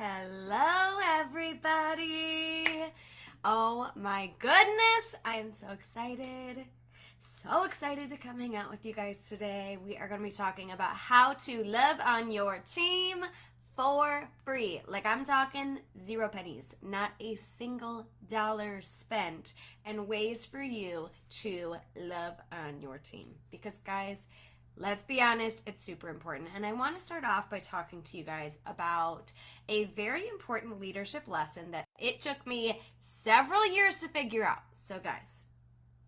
Hello, everybody. Oh my goodness, I am so excited. So excited to come hang out with you guys today. We are going to be talking about how to live on your team for free. Like, I'm talking 0 pennies, not a single dollar spent, and ways for you to live on your team. Because, guys, let's be honest, it's super important. And I want to start off by talking to you guys about a very important leadership lesson that it took me several years to figure out. So, guys,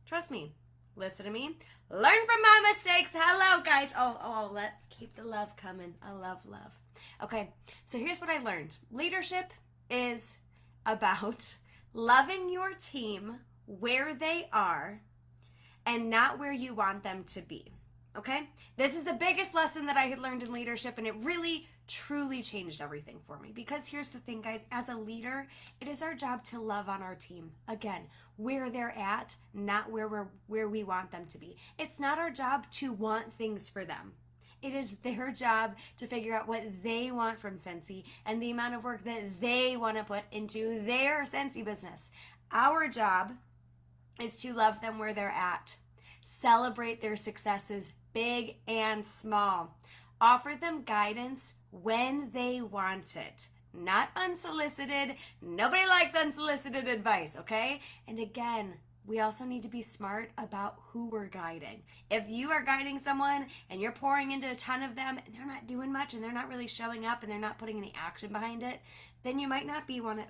trust me, listen to me, learn from my mistakes. Hello, guys. Keep the love coming. I love love. Okay, so here's what I learned. Leadership is about loving your team where they are and not where you want them to be. Okay? This is the biggest lesson that I had learned in leadership, and it really, truly changed everything for me. Because here's the thing, guys. As a leader, it is our job to love on our team. Again, where they're at, not where we want them to be. It's not our job to want things for them. It is their job to figure out what they want from Scentsy and the amount of work that they want to put into their Scentsy business. Our job is to love them where they're at. Celebrate their successes, big and small. Offer them guidance when they want it, not unsolicited. Nobody likes unsolicited advice, okay? And again, we also need to be smart about who we're guiding. If you are guiding someone and you're pouring into a ton of them and they're not doing much and they're not really showing up and they're not putting any action behind it, then you might not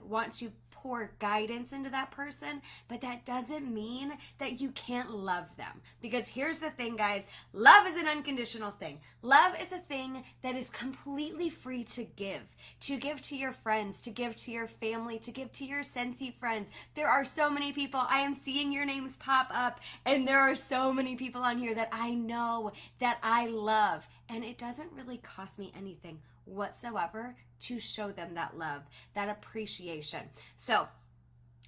want to pour guidance into that person, but that doesn't mean that you can't love them. Because here's the thing, guys, love is an unconditional thing. Love is a thing that is completely free to give to your friends, to give to your family, to give to your Scentsy friends. There are so many people, I am seeing your names pop up, and there are so many people on here that I know that I love, and it doesn't really cost me anything whatsoever to show them that love, that appreciation. So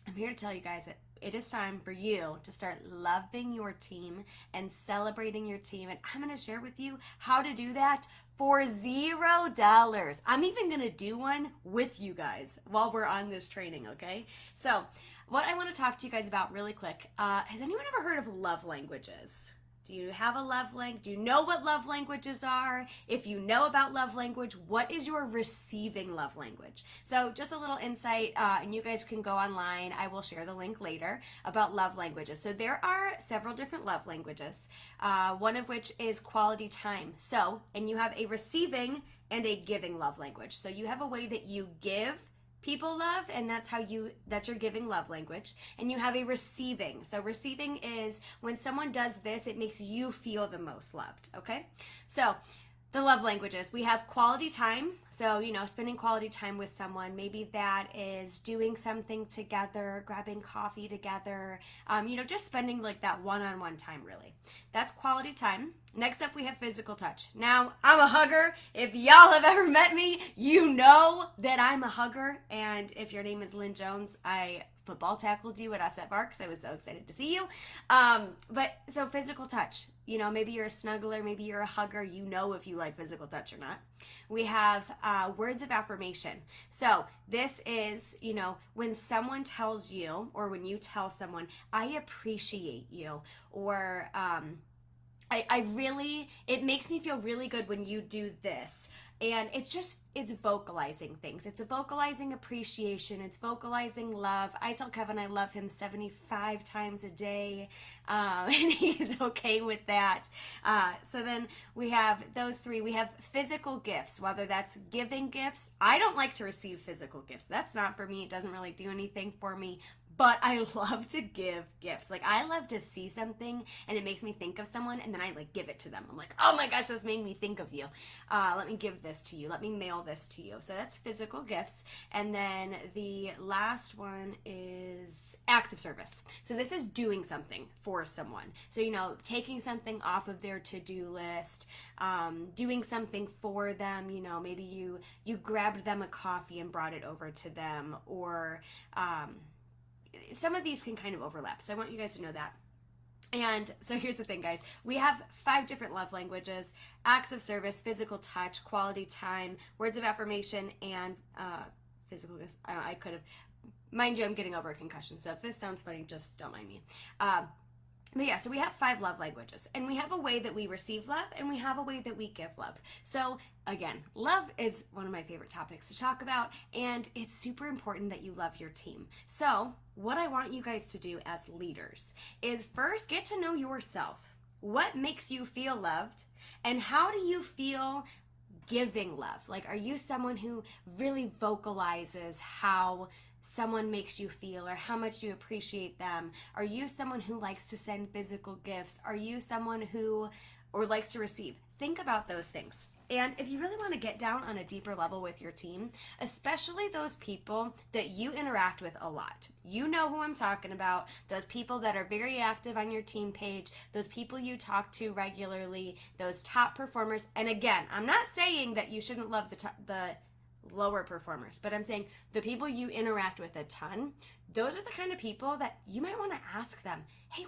I'm here to tell you guys that it is time for you to start loving your team and celebrating your team. And I'm going to share with you how to do that for $0. I'm even going to do one with you guys while we're on this training, okay? So what I want to talk to you guys about really quick, has anyone ever heard of love languages? Do you have a love language? Do you know what love languages are? If you know about love language, what is your receiving love language? So just a little insight, and you guys can go online. I will share the link later about love languages. So there are several different love languages, one of which is quality time. So, and you have a receiving and a giving love language. So you have a way that you give people love, and that's your giving love language. And you have a receiving. So receiving is when someone does this, it makes you feel the most loved, okay? So the love languages, we have quality time. So, spending quality time with someone. Maybe that is doing something together, grabbing coffee together, just spending like that one-on-one time, really. That's quality time. Next up, we have physical touch. Now, I'm a hugger. If y'all have ever met me, you know that I'm a hugger. And if your name is Lynn Jones, I football tackled you at SF Bar because I was so excited to see you. So physical touch, maybe you're a snuggler, maybe you're a hugger, if you like physical touch or not. We have words of affirmation. So this is, when someone tells you, or when you tell someone, I appreciate you, or it makes me feel really good when you do this. And it's vocalizing things. It's a vocalizing appreciation. It's vocalizing love. I tell Kevin I love him 75 times a day, and he's okay with that. So then we have those three. We have physical gifts, whether that's giving gifts. I don't like to receive physical gifts. That's not for me. It doesn't really do anything for me. But I love to give gifts. Like, I love to see something and it makes me think of someone, and then I give it to them. I'm like, oh my gosh, this made me think of you. Let me give this to you. Let me mail this to you. So that's physical gifts. And then the last one is acts of service. So this is doing something for someone. So, taking something off of their to-do list, doing something for them. Maybe you grabbed them a coffee and brought it over to them, or some of these can kind of overlap, so I want you guys to know that. And so here's the thing, guys. We have 5 different love languages: acts of service, physical touch, quality time, words of affirmation, and physical gifts. I could have, mind you, I'm getting over a concussion, so if this sounds funny, just don't mind me. But yeah, so we have 5 love languages, and we have a way that we receive love, and we have a way that we give love. So again, love is one of my favorite topics to talk about, and it's super important that you love your team. So what I want you guys to do as leaders is first get to know yourself. What makes you feel loved, and how do you feel giving love? Like, are you someone who really vocalizes how someone makes you feel or how much you appreciate them? Are you someone who likes to send physical gifts? Are you someone who likes to receive? Think about those things. And if you really want to get down on a deeper level with your team, especially those people that you interact with a lot, you know who I'm talking about, those people that are very active on your team page, those people you talk to regularly, those top performers. And again, I'm not saying that you shouldn't love the lower performers, but I'm saying the people you interact with a ton, those are the kind of people that you might want to ask them, hey,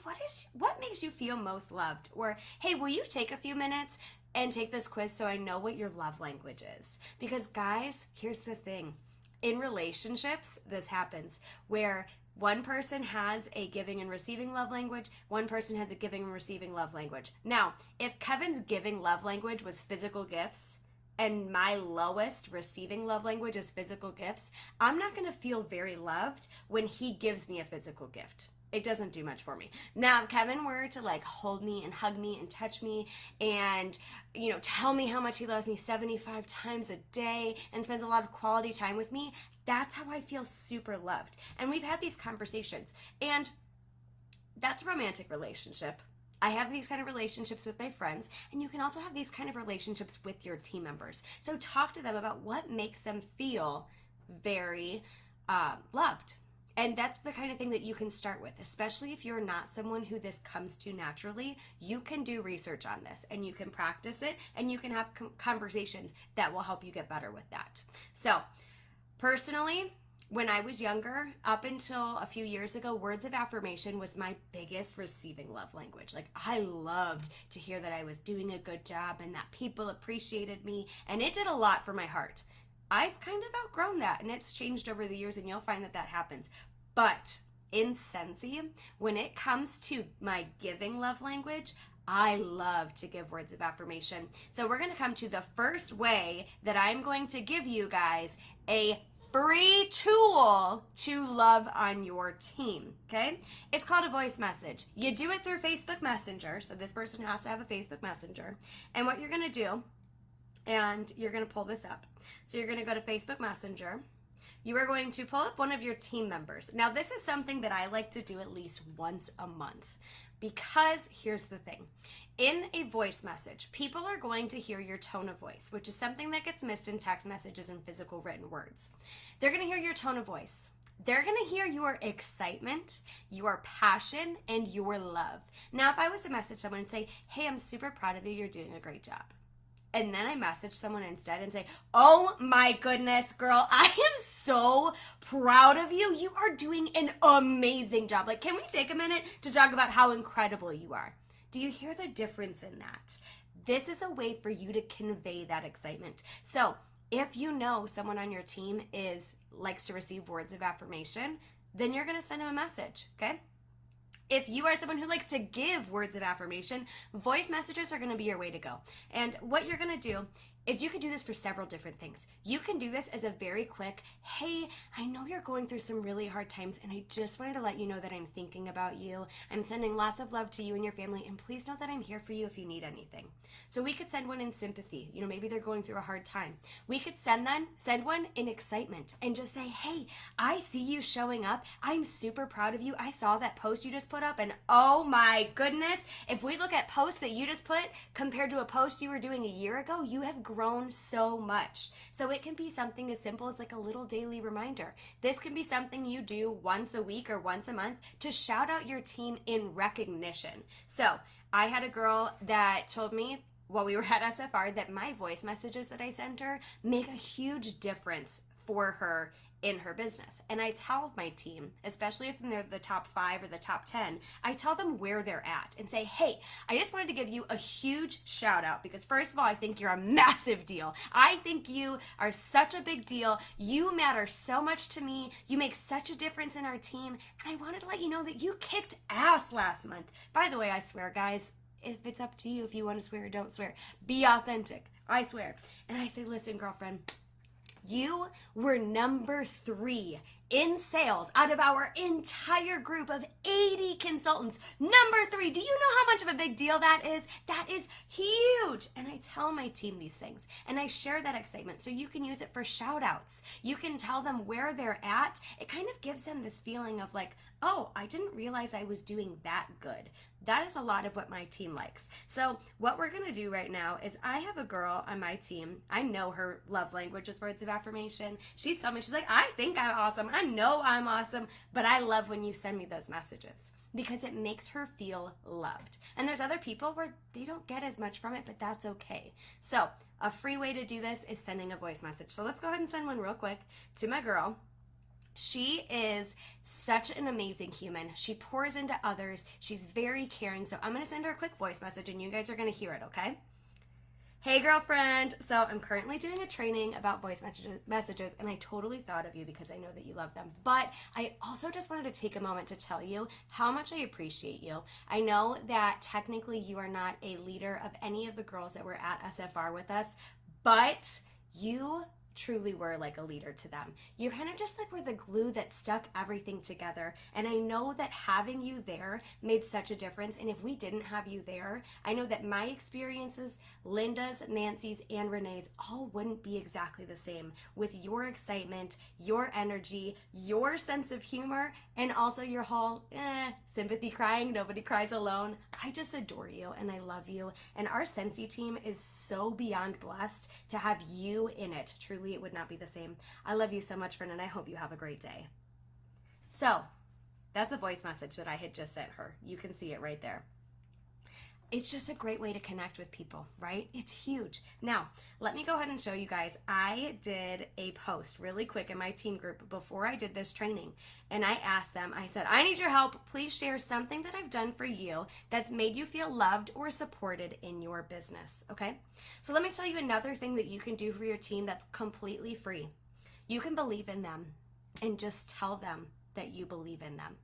what makes you feel most loved? Or, hey, will you take a few minutes and take this quiz so I know what your love language is? Because guys, here's the thing. In relationships, this happens where one person has a giving and receiving love language, one person has a giving and receiving love language. Now, if Kevin's giving love language was physical gifts, and my lowest receiving love language is physical gifts, I'm not going to feel very loved when he gives me a physical gift. It doesn't do much for me. Now, if Kevin were to like hold me and hug me and touch me and, you know, tell me how much he loves me 75 times a day and spends a lot of quality time with me, that's how I feel super loved. And we've had these conversations, and that's a romantic relationship. I have these kind of relationships with my friends, and you can also have these kind of relationships with your team members. So talk to them about what makes them feel very loved. And that's the kind of thing that you can start with, especially if you're not someone who this comes to naturally. You can do research on this, and you can practice it, and you can have conversations that will help you get better with that. So personally, when I was younger, up until a few years ago, words of affirmation was my biggest receiving love language. Like, I loved to hear that I was doing a good job and that people appreciated me, and it did a lot for my heart. I've kind of outgrown that, and it's changed over the years, and you'll find that happens. But in Scentsy, when it comes to my giving love language, I love to give words of affirmation. So we're going to come to the first way that I'm going to give you guys a free tool to love on your team, okay? It's called a voice message. You do it through Facebook Messenger, so this person has to have a Facebook Messenger. And what you're gonna do, and you're gonna pull this up. So you're gonna go to Facebook Messenger. You are going to pull up one of your team members. Now, this is something that I like to do at least once a month, because here's the thing. In a voice message, people are going to hear your tone of voice, which is something that gets missed in text messages and physical written words. They're going to hear your tone of voice. They're going to hear your excitement, your passion, and your love. Now, if I was to message someone and say, hey, I'm super proud of you, you're doing a great job. And then I message someone instead and say, oh my goodness, girl, I am so proud of you. You are doing an amazing job. Like, can we take a minute to talk about how incredible you are? Do you hear the difference in that? This is a way for you to convey that excitement. So if you know someone on your team likes to receive words of affirmation, then you're going to send them a message, okay? If you are someone who likes to give words of affirmation, voice messages are going to be your way to go. And what you're going to do is you can do this for several different things. You can do this as a very quick, hey, I know you're going through some really hard times, and I just wanted to let you know that I'm thinking about you. I'm sending lots of love to you and your family, and please know that I'm here for you if you need anything. So we could send one in sympathy. You know, maybe they're going through a hard time. We could send one in excitement and just say, hey, I see you showing up. I'm super proud of you. I saw that post you just put up, and oh my goodness, if we look at posts that you just put compared to a post you were doing a year ago, you have grown so much. So it can be something as simple as like a little daily reminder. This can be something you do once a week or once a month to shout out your team in recognition. So I had a girl that told me while we were at SFR that my voice messages that I sent her make a huge difference for her in her business. And I tell my team, especially if they're the top 5 or the top 10, I tell them where they're at and say, hey, I just wanted to give you a huge shout out because first of all, I think you're a massive deal. I think you are such a big deal. You matter so much to me. You make such a difference in our team. And I wanted to let you know that you kicked ass last month. By the way, I swear, guys, if it's up to you, if you want to swear or don't swear, be authentic. I swear. And I say, listen, girlfriend, you were number 3 in sales out of our entire group of 80 consultants. Number 3. Do you know how much of a big deal that is? That is huge. And I tell my team these things and I share that excitement so you can use it for shout outs. You can tell them where they're at. It kind of gives them this feeling of like, oh, I didn't realize I was doing that good. That is a lot of what my team likes. So what we're going to do right now is I have a girl on my team. I know her love language is words of affirmation. She's told me, she's like, I think I'm awesome. I know I'm awesome, but I love when you send me those messages because it makes her feel loved. And there's other people where they don't get as much from it, but that's okay. So a free way to do this is sending a voice message. So let's go ahead and send one real quick to my girl. She is such an amazing human. She pours into others. She's very caring. So I'm going to send her a quick voice message and you guys are going to hear it, okay? Hey, girlfriend. So I'm currently doing a training about voice messages and I totally thought of you because I know that you love them. But I also just wanted to take a moment to tell you how much I appreciate you. I know that technically you are not a leader of any of the girls that were at SFR with us, but you truly were like a leader to them. You kind of just like were the glue that stuck everything together. And I know that having you there made such a difference. And if we didn't have you there, I know that my experiences, Linda's, Nancy's, and Renee's all wouldn't be exactly the same with your excitement, your energy, your sense of humor, and also your whole sympathy crying. Nobody cries alone. I just adore you and I love you. And our Scentsy team is so beyond blessed to have you in it. Truly, it would not be the same. I love you so much, friend, and I hope you have a great day. So that's a voice message that I had just sent her. You can see it right there. It's just a great way to connect with people, right? It's huge. Now, let me go ahead and show you guys. I did a post really quick in my team group before I did this training. And I asked them, I said, I need your help. Please share something that I've done for you that's made you feel loved or supported in your business, okay? So let me tell you another thing that you can do for your team that's completely free. You can believe in them and just tell them that you believe in them.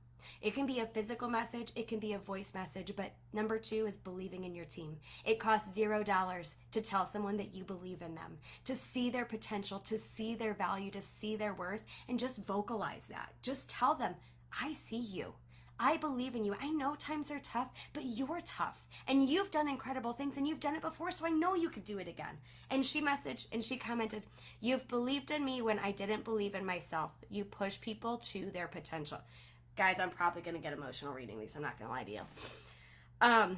It can be a physical message, it can be a voice message, but number 2 is believing in your team. It costs $0 to tell someone that you believe in them, to see their potential, to see their value, to see their worth, and just vocalize that. Just tell them, I see you. I believe in you. I know times are tough, but you're tough. And you've done incredible things and you've done it before, so I know you could do it again. And she messaged and she commented, you've believed in me when I didn't believe in myself. You push people to their potential. Guys, I'm probably going to get emotional reading these. I'm not going to lie to you.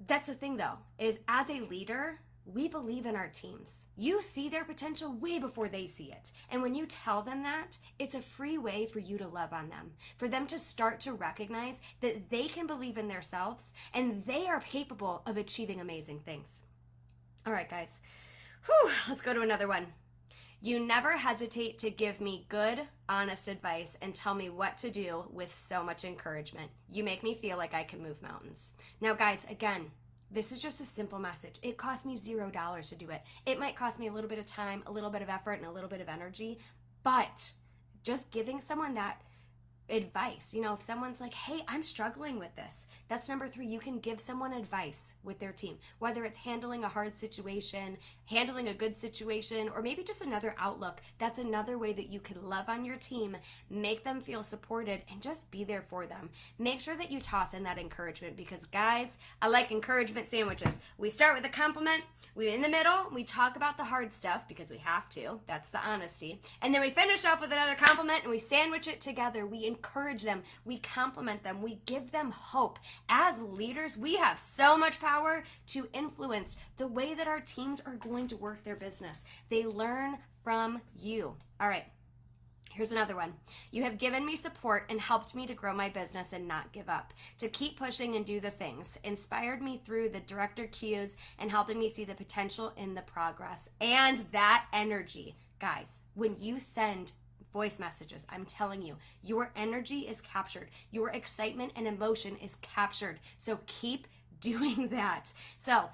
That's the thing, though, is as a leader, we believe in our teams. You see their potential way before they see it. And when you tell them that, it's a free way for you to love on them, for them to start to recognize that they can believe in themselves and they are capable of achieving amazing things. All right, guys. Whew, let's go to another one. You never hesitate to give me good, honest advice and tell me what to do with so much encouragement. You make me feel like I can move mountains. Now, guys, again, this is just a simple message. It cost me $0 to do it. It might cost me a little bit of time, a little bit of effort, and a little bit of energy, but just giving someone that advice. You know, if someone's like, hey, I'm struggling with this, that's number 3. You can give someone advice with their team, whether it's handling a hard situation, handling a good situation, or maybe just another outlook. That's another way that you can love on your team, make them feel supported, and just be there for them. Make sure that you toss in that encouragement because, guys, I like encouragement sandwiches. We start with a compliment, we in the middle, we talk about the hard stuff because we have to. That's the honesty. And then we finish off with another compliment and we sandwich it together. We encourage them, we compliment them, we give them hope. As leaders, we have so much power to influence the way that our teams are going to work their business. They learn from you. All right, here's another one. You have given me support and helped me to grow my business and not give up, to keep pushing and do the things, inspired me through the director cues and helping me see the potential in the progress. And that energy, Guys, when you send voice messages, I'm telling you, your energy is captured. Your excitement and emotion is captured. So keep doing that. So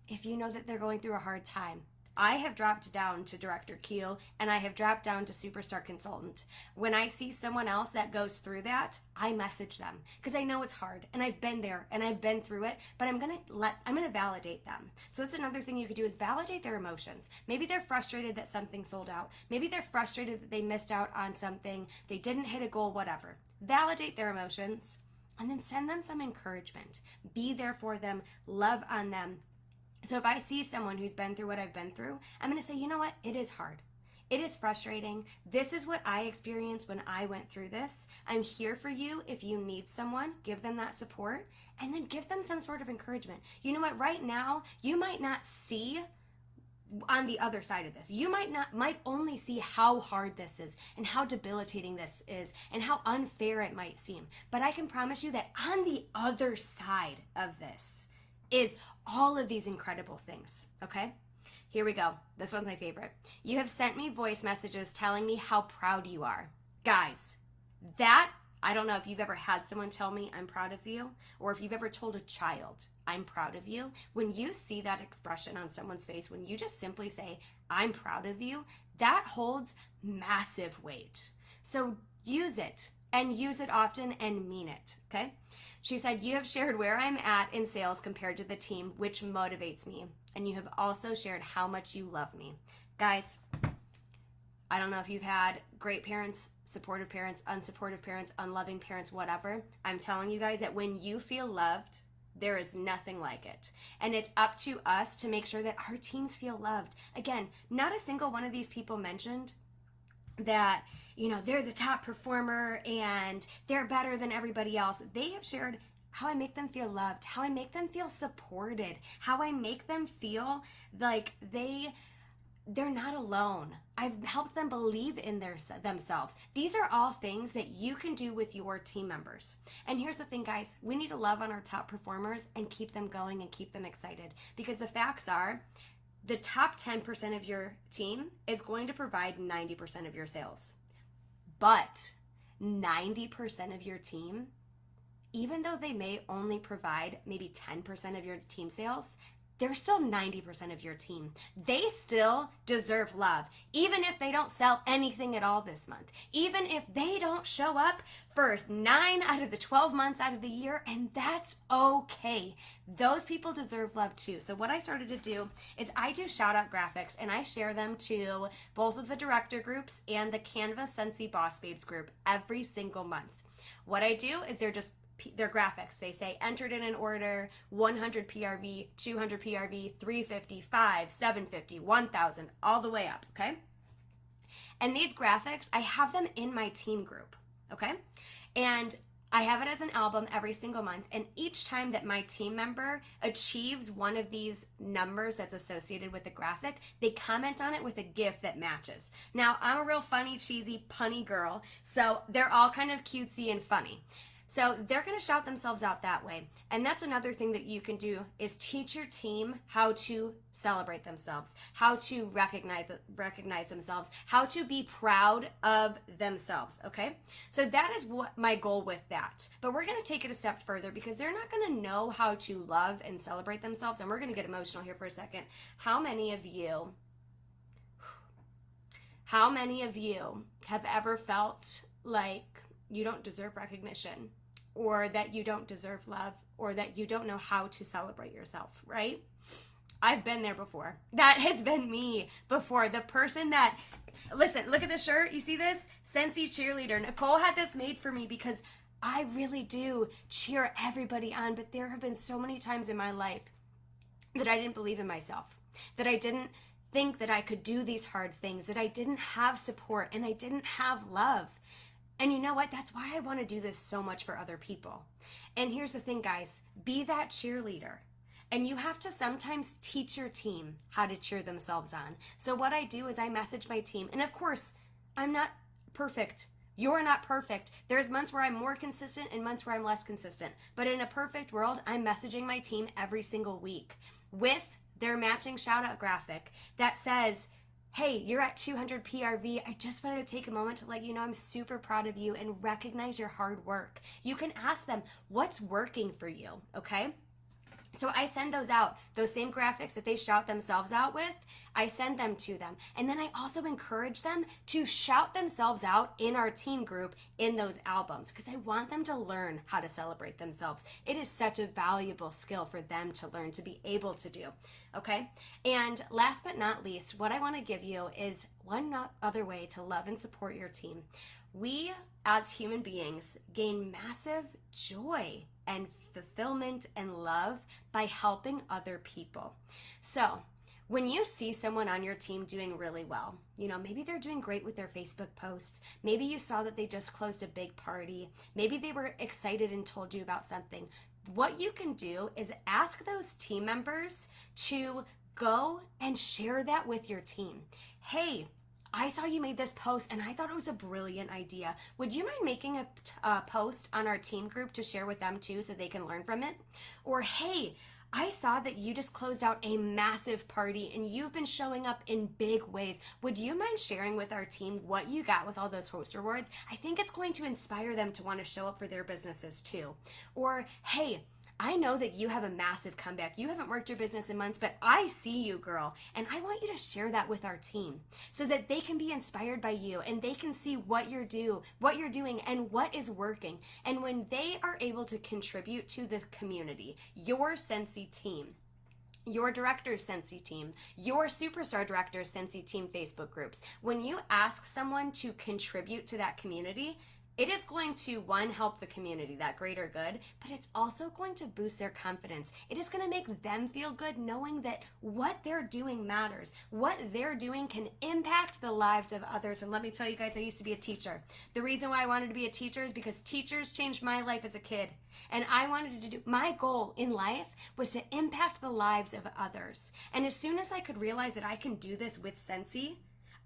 if you know that they're going through a hard time, I have dropped down to Director Q and I have dropped down to Superstar Consultant. When I see someone else that goes through that, I message them because I know it's hard and I've been there and I've been through it, but I'm going to validate them. So that's another thing you could do is validate their emotions. Maybe they're frustrated that something sold out. Maybe they're frustrated that they missed out on something. They didn't hit a goal, whatever. Validate their emotions and then send them some encouragement. Be there for them, love on them. So if I see someone who's been through what I've been through, I'm going to say, you know what? It is hard. It is frustrating. This is what I experienced when I went through this. I'm here for you. If you need someone, give them that support and then give them some sort of encouragement. You know what? Right now, you might not see on the other side of this. You might only see how hard this is and how debilitating this is and how unfair it might seem. But I can promise you that on the other side of this is all of these incredible things, okay? Here we go. This one's my favorite. You have sent me voice messages telling me how proud you are. Guys, that, I don't know if you've ever had someone tell me I'm proud of you, or if you've ever told a child I'm proud of you. When you see that expression on someone's face, when you just simply say I'm proud of you, that holds massive weight. So use it and use it often and mean it, okay? She said, you have shared where I'm at in sales compared to the team, which motivates me. And you have also shared how much you love me. Guys, I don't know if you've had great parents, supportive parents, unsupportive parents, unloving parents, whatever. I'm telling you guys that when you feel loved, there is nothing like it. And it's up to us to make sure that our teams feel loved. Again, not a single one of these people mentioned that, you know, they're the top performer and they're better than everybody else. They have shared how I make them feel loved, how I make them feel supported, how I make them feel like they're not alone. I've helped them believe in themselves. These are all things that you can do with your team members. And here's the thing, guys, we need to love on our top performers and keep them going and keep them excited, because the facts are the top 10% of your team is going to provide 90% of your sales. But 90% of your team, even though they may only provide maybe 10% of your team sales, they're still 90% of your team. They still deserve love, even if they don't sell anything at all this month, even if they don't show up for 9 out of the 12 months out of the year, and that's okay. Those people deserve love too. So what I started to do is I do shout out graphics and I share them to both of the director groups and the Canva Scentsy Boss Babes group every single month. What I do is they're graphics. They say entered in an order, 100 PRV, 200 PRV, 350, 5, 750, 1,000, all the way up, okay? And these graphics, I have them in my team group, okay? And I have it as an album every single month, and each time that my team member achieves one of these numbers that's associated with the graphic, they comment on it with a GIF that matches. Now, I'm a real funny, cheesy, punny girl, so they're all kind of cutesy and funny. So they're going to shout themselves out that way. And that's another thing that you can do is teach your team how to celebrate themselves, how to recognize themselves, how to be proud of themselves, okay? So that is what my goal with that. But we're going to take it a step further because they're not going to know how to love and celebrate themselves. And we're going to get emotional here for a second. How many of you have ever felt like you don't deserve recognition, or that you don't deserve love, or that you don't know how to celebrate yourself, right? I've been there before. That has been me before. The person that, listen, look at this shirt. You see this? Scentsy Cheerleader. Nicole had this made for me because I really do cheer everybody on, but there have been so many times in my life that I didn't believe in myself, that I didn't think that I could do these hard things, that I didn't have support and I didn't have love. And you know what? That's why I want to do this so much for other people. And here's the thing, guys. Be that cheerleader. And you have to sometimes teach your team how to cheer themselves on. So what I do is I message my team. And of course, I'm not perfect. You're not perfect. There's months where I'm more consistent and months where I'm less consistent. But in a perfect world, I'm messaging my team every single week with their matching shout out graphic that says, hey, you're at 200 PRV. I just wanted to take a moment to let you know I'm super proud of you and recognize your hard work. You can ask them what's working for you, okay? So I send those out, those same graphics that they shout themselves out with, I send them to them. And then I also encourage them to shout themselves out in our team group in those albums because I want them to learn how to celebrate themselves. It is such a valuable skill for them to learn, to be able to do, okay? And last but not least, what I want to give you is one other way to love and support your team. We, as human beings, gain massive joy and fulfillment and love by helping other people. So when you see someone on your team doing really well, maybe they're doing great with their Facebook posts, maybe you saw that they just closed a big party, maybe they were excited and told you about something, what you can do is ask those team members to go and share that with your team. Hey, I saw you made this post and I thought it was a brilliant idea. Would you mind making a post on our team group to share with them too so they can learn from it? Or, hey, I saw that you just closed out a massive party and you've been showing up in big ways. Would you mind sharing with our team what you got with all those host rewards? I think it's going to inspire them to want to show up for their businesses too. Or, hey, I know that you have a massive comeback. You haven't worked your business in months, but I see you, girl. And I want you to share that with our team so that they can be inspired by you and they can see what you're doing and what is working. And when they are able to contribute to the community, your Scentsy team, your director's Scentsy team, your superstar director's Scentsy team Facebook groups, when you ask someone to contribute to that community, it is going to, one, help the community, that greater good, but it's also going to boost their confidence. It is going to make them feel good knowing that what they're doing matters. What they're doing can impact the lives of others. And let me tell you guys, I used to be a teacher. The reason why I wanted to be a teacher is because teachers changed my life as a kid. And I wanted to do, my goal in life was to impact the lives of others. And as soon as I could realize that I can do this with Scentsy,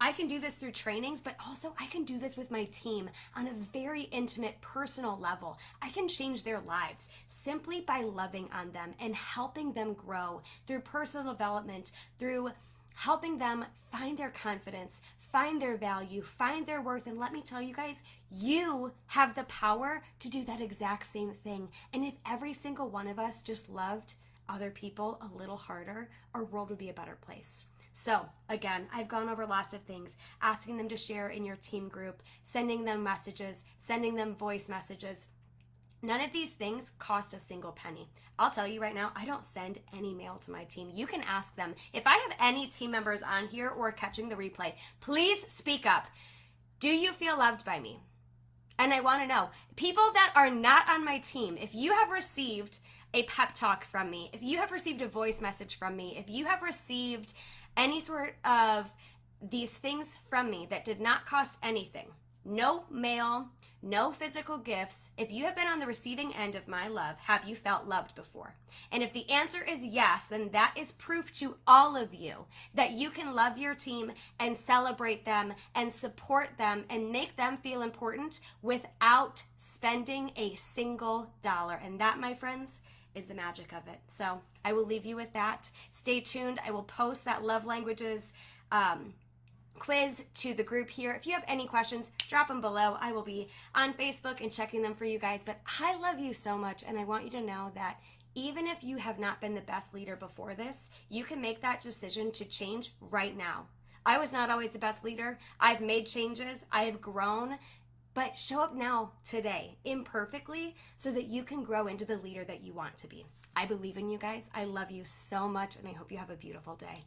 I can do this through trainings, but also I can do this with my team on a very intimate, personal level. I can change their lives simply by loving on them and helping them grow through personal development, through helping them find their confidence, find their value, find their worth. And let me tell you guys, you have the power to do that exact same thing. And if every single one of us just loved other people a little harder, our world would be a better place. So again, I've gone over lots of things, asking them to share in your team group, sending them messages, sending them voice messages. None of these things cost a single penny. I'll tell you right now, I don't send any mail to my team. You can ask them. If I have any team members on here or catching the replay, please speak up. Do you feel loved by me? And I want to know, people that are not on my team, if you have received a pep talk from me, if you have received a voice message from me, if you have received any sort of these things from me that did not cost anything, no mail, no physical gifts, if you have been on the receiving end of my love, have you felt loved before? And if the answer is yes, then that is proof to all of you that you can love your team and celebrate them and support them and make them feel important without spending a single dollar. And that, my friends, is the magic of it. So I will leave you with that. Stay tuned. I will post that love languages quiz to the group here. If you have any questions, drop them below. I will be on Facebook and checking them for you guys. But I love you so much, and I want you to know that even if you have not been the best leader before this, you can make that decision to change right now. I was not always the best leader. I've made changes. I have grown. But show up now, today, imperfectly, so that you can grow into the leader that you want to be. I believe in you guys. I love you so much, and I hope you have a beautiful day.